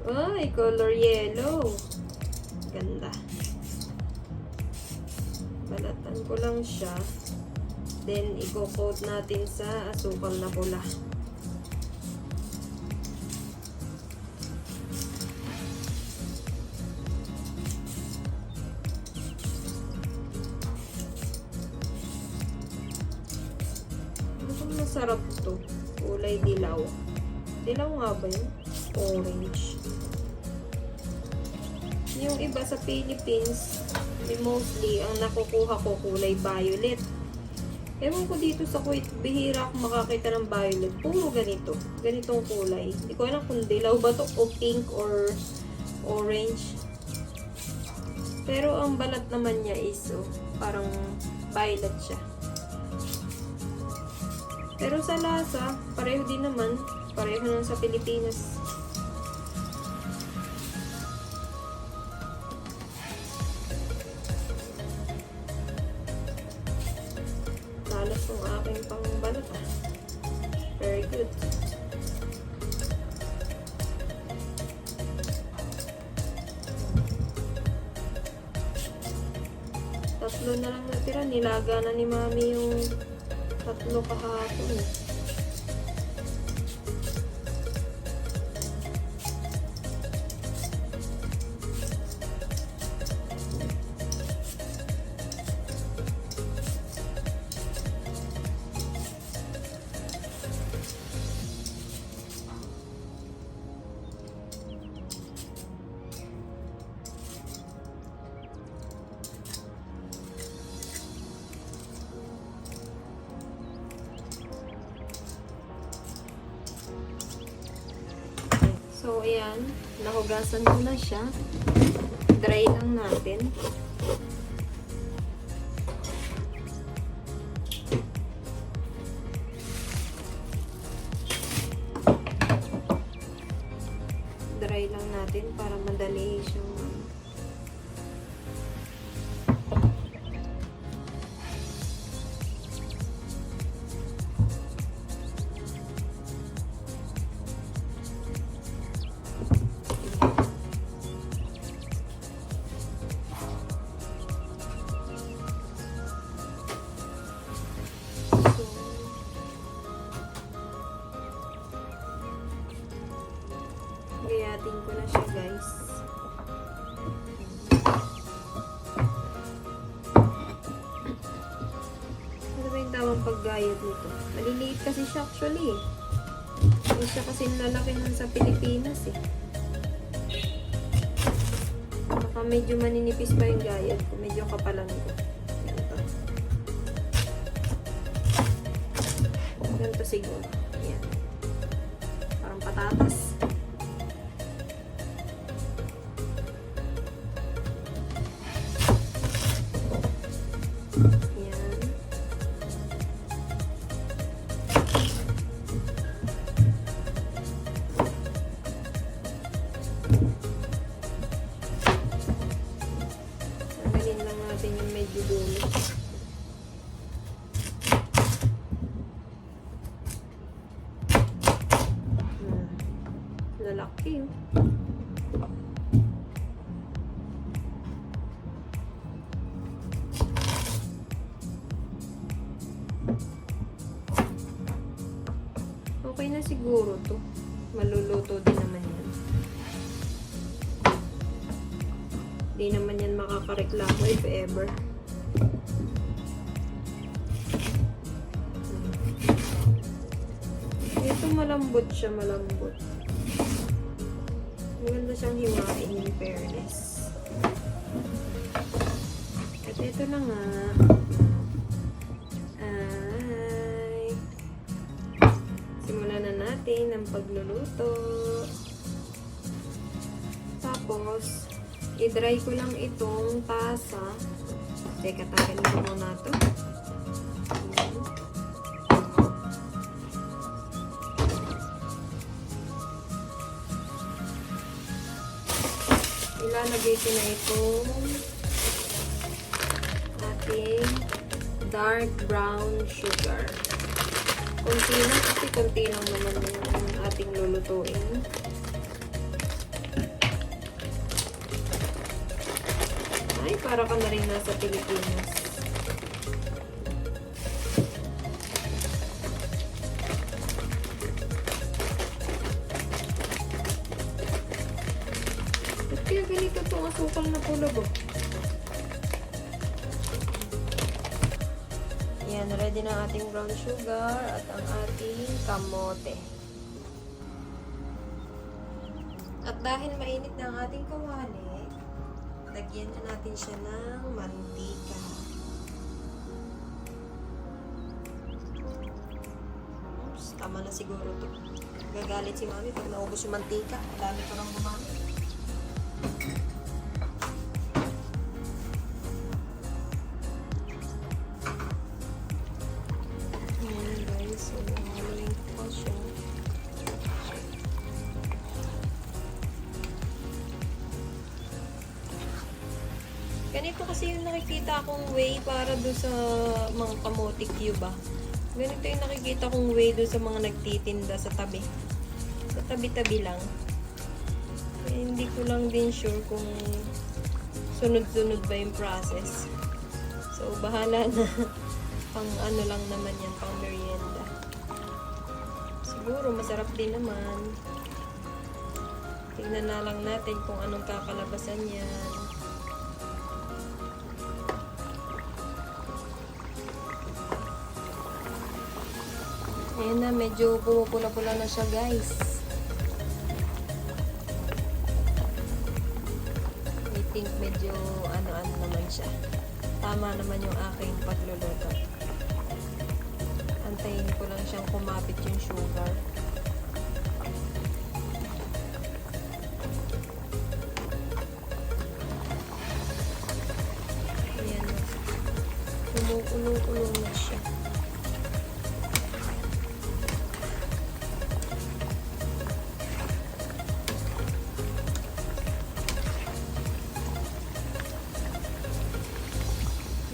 Ay, color yellow. Ganda. Balatan ko lang siya. Then, i-coat natin sa asukal na pula. Mukhang masarap to. Kulay dilaw. Dilaw nga ba yun? Orange. Yung iba sa Philippines, mostly, ang nakukuha ko kulay violet. Ewan ko dito sa Kuwait, bihira ako makakita ng violet. Puro ganito. Ganitong kulay. Hindi ko alam kung dilaw ba to o pink or orange. Pero ang balat naman niya is parang violet siya. Pero sa lasa, pareho din naman. Pareho naman sa Pilipinas. Talas ng aking pangbalot. Very good. Tatlo na lang natira. Nilaga na ni Mami yung tatlo kahapon. So, ayan. Nahugasan ko na siya. Dry lang natin. Dry lang natin para madali siyang gayatin ko na siya, guys. Ano ba yung tamang paggayat nito? Maliliit kasi siya actually eh. Hindi siya kasi lalaki nun sa Pilipinas eh. Baka medyo maninipis pa yung gayat ko. Medyo kapalan ko. Ganito. Ganito siguro. Ayan. Parang patatas. Tanggalin lang natin yung medyo dulo. Lalaki yun. Okay na siguro to. Maluluto din naman yan. Di naman yan makakareklamo if ever. Ito malambot siya, malambot. Maganda siyang hiwain in fairness. At ito na nga. Ay. Simulan na natin ang pagluluto. Tapos, i-dry ko lang itong tasa. Teka, tanggalin ko muna ito. Ilalagay ko na itong ating dark brown sugar. Kunti na kasi kunti lang naman yung ating lulutuin. para ka na rin nasa Pilipinas. Ba't kaya ganito itong asukal na pula ba? Yan, ready na ang ating brown sugar at ang ating kamote. At dahil mainit na ang ating kawali, lagyan na natin siya ng mantika. Oops, tama na siguro to. Gagalit si mami pag naubos yung mantika. Dami ko nang gumamit. Ayan guys, so haluin ko pa siya. Ganito kasi yung nakikita kong way para doon sa mga kamote cube ba. Ganito yung nakikita kong way doon sa mga nagtitinda sa tabi. Sa tabi-tabi lang. Eh, hindi ko lang din sure kung sunod-sunod ba yung process. So, bahala na. Pang ano lang naman yan, pang merienda. Siguro, masarap din naman. Tingnan na lang natin kung anong kakalabasan yan. Ayan na, medyo pumupula-pula na siya guys. I think medyo ano-ano naman siya. Tama naman yung aking pagluluto. Antayin ko lang siyang kumapit yung sugar. Ayan na. Kumukulo-kulo na siya.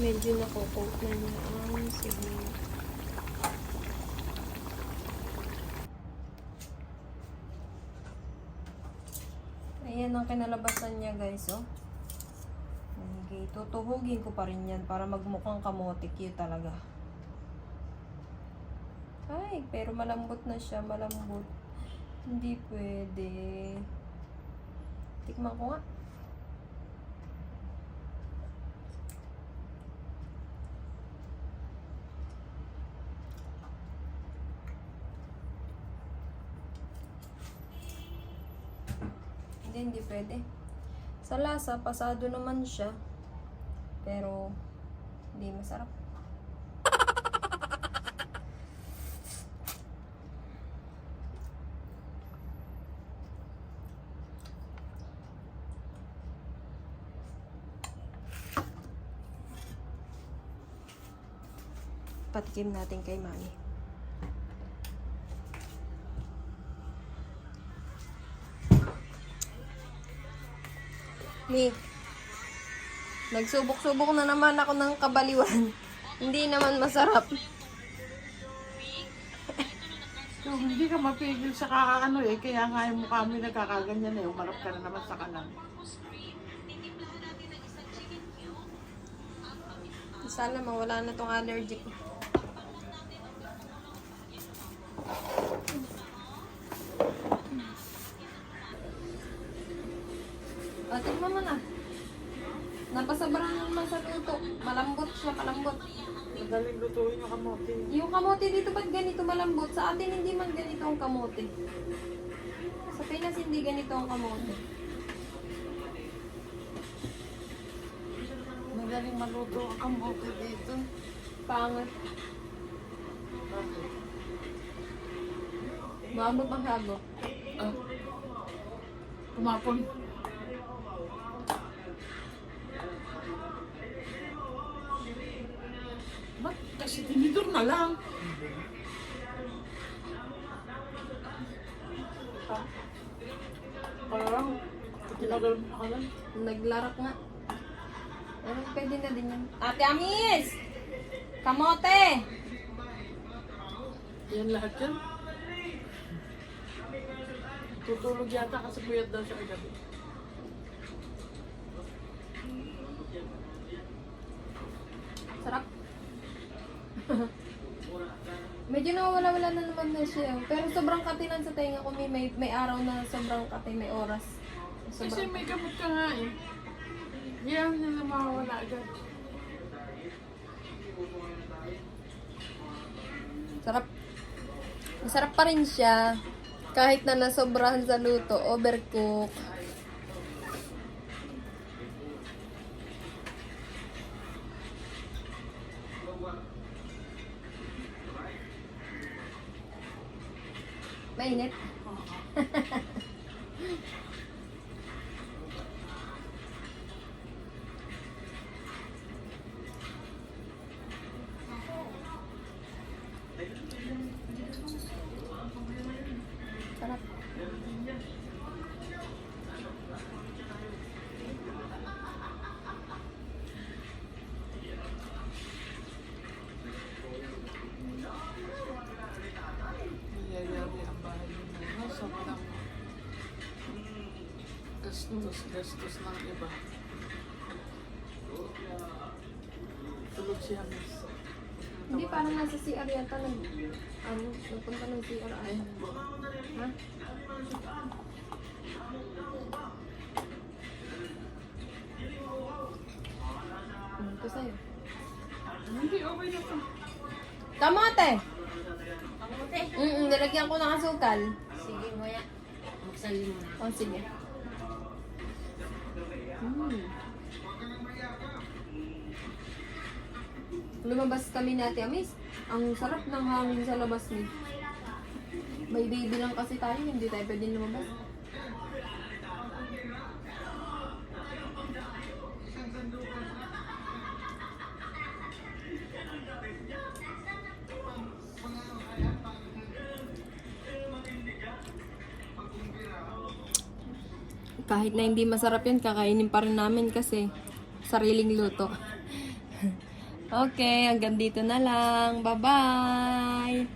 Medyo nakukot na niya ang sige. Ayan ang kinalabasan niya guys, oh. Okay, tutuhugin ko pa rin yan para magmukhang kamote cute talaga. Ay, pero malambot na siya, malambot. Hindi pwede. Tikman ko nga. Hindi pwede. Sa lasa, pasado naman siya. Pero, hindi masarap. Patikim natin kay mami. Nagsubok-subok na naman ako ng kabaliwan. Hindi naman masarap. So, hindi ka mapigil sa kakaano eh. Kaya nga yung mukha mo nagkakaganyan eh. Umarap ka na naman sa kanan. Sana mawala na tong allergy ko. Tikman mo na. Napasabaran naman sa luto. Malambot siya, malambot. Madaling lutuin yung kamote. Yung kamote dito ba't ganito malambot? Sa atin hindi man ganito ang kamote. Sa Pinas hindi ganito ang kamote. Madaling maluto ang kamote dito. Pangat. Maabot masyado. Ah. Kumapon. Ba't kasi tinidor na lang? Parang tinagal mo ka lang. Naglarak nga. Pero pwede na din yan. Ate Amis! Kamote! Yan lahat yan. Tutulog yata kasi puyat daw siya kagabi. na naman na siya. Pero sobrang katinan sa tenga ko. May araw na sobrang kati, may oras. Kasi may gamot ka nga eh. Yan na mawawala agad. Sarap. Masarap pa rin siya. Kahit na nasobrahan sa luto, overcook. Mainit. Sarap. Nangyayari ang bahay mo. Sobrang gastos ng iba. Tulog siya, miss. Hindi, parang nasa CR yata nagpunta ng CR ay. Ha? Ito sa'yo. Hindi, okay na to. Kamote! Kamote? Nilagyan ko ng asukal. Sige, Moya. Magsalin mo na. O, sige. Lumabas kami natin, Amis. Ang sarap ng hangin sa labas ni. May baby lang kasi tayo, hindi tayo pwedeng lumabas. Kahit na hindi masarap yun, kakainin pa rin namin kasi sariling luto. Okay, hanggang dito na lang. Bye-bye!